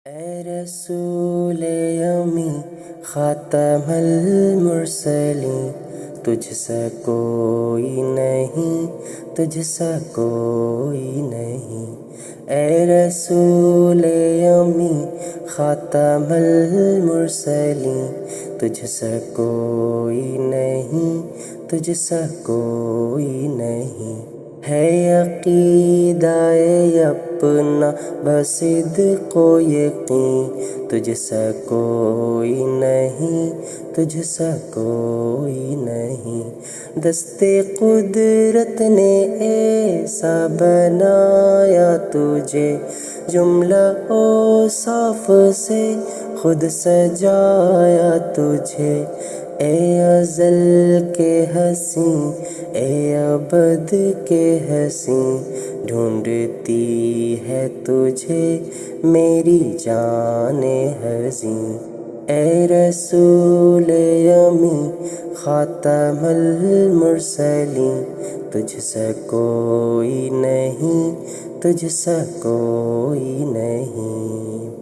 اے رسول امی خاتم المرسلین، تجھ سا کوئی نہیں، تجھ سا کوئی نہیں۔ اے رسول امی خاتم المرسلین، تجھ سا کوئی نہیں، تجھ سا کوئی نہیں۔ ہے عقیدہ اپنا بصدق و یقین، تجھ سا کوئی نہیں، تجھ سا کوئی نہیں۔ دست قدرت نے ایسا بنایا تجھے، جملہ اوصاف سے خود سجایا تجھے۔ اے ازل کے حسین، اے ابد کے حسین، ڈھونڈتی ہے تجھے میری جان حزین۔ اے رسول امی خاتم المرسلین، تجھ سا کوئی نہیں، تجھ سا کوئی نہیں۔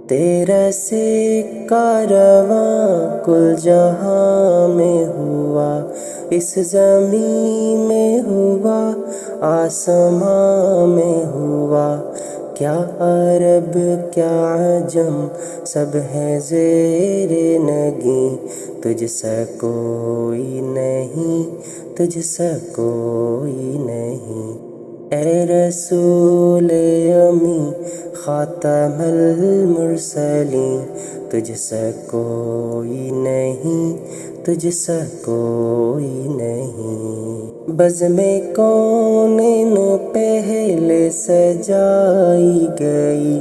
تیرا سے کارواں کل جہاں میں ہوا، اس زمین میں ہوا، آسمان میں ہوا۔ کیا عرب کیا عجم، سب ہیں زیر نگیں، تجھ سا کوئی نہیں، تجھ سا کوئی نہیں۔ اے رسول امی خاتم المرسلین، تجھ سا کوئی نہیں، تجھ سا کوئی نہیں۔ بزم کونین پہلے سجائی گئی،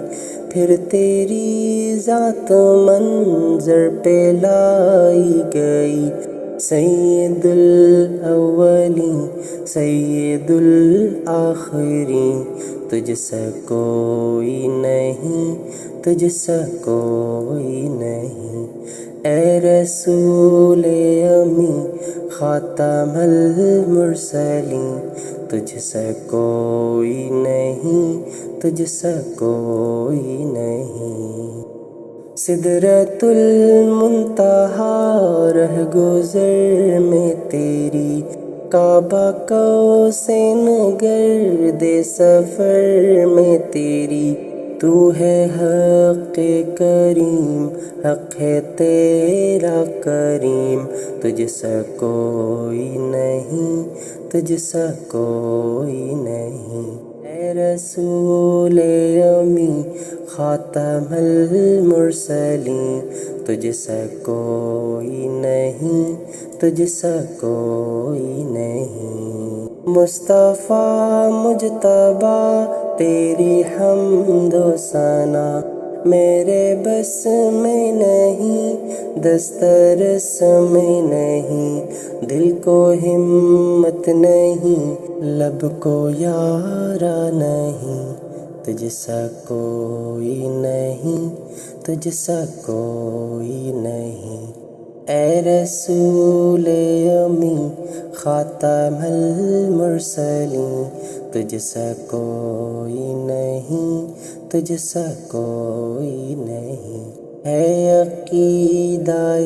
پھر تیری ذات منظر پہ لائی گئی۔ سید الاولین سید الآخرین، تجھ سا کوئی نہیں، تجھ سا کوئی نہیں۔ اے رسول امی خاتم المرسلین، تجھ سا کوئی نہیں، تجھ سا کوئی نہیں۔ سدرۃ المنتہیٰ رہ گزر میں تیری، کعبہ قوسین گرد سفر میں تیری۔ تو ہے حق کریم، حق ہے تیرا کریم، تجھ سا کوئی نہیں، تجھ سا کوئی نہیں۔ اے رسول امی خاتم المرسلین، تجھ سا کوئی نہیں، تجھ سا کوئی نہیں۔ مصطفیٰ مجتبیٰ تیری حمد و ثنا، میرے بس میں نہیں، دسترس میں نہیں۔ دل کو ہمت نہیں، لب کو یارا نہیں، تجھ سا کوئی نہیں، تجھ سا کوئی نہیں۔ اے رسول امی خاتم المرسلین، تجھ سا کوئی نہیں، تجھ سا کوئی نہیں۔ ہے عقیدہ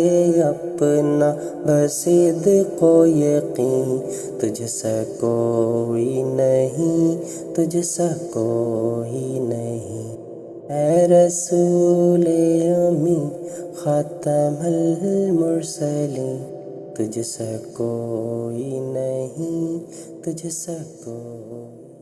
اپنا بصدق و یقین، تجھ سا کوئی نہیں، تجھ سا کوئی نہیں۔ اے رسول امی خاتم المرسلین، تجھ سا کوئی نہیں، تجھ سا کوئی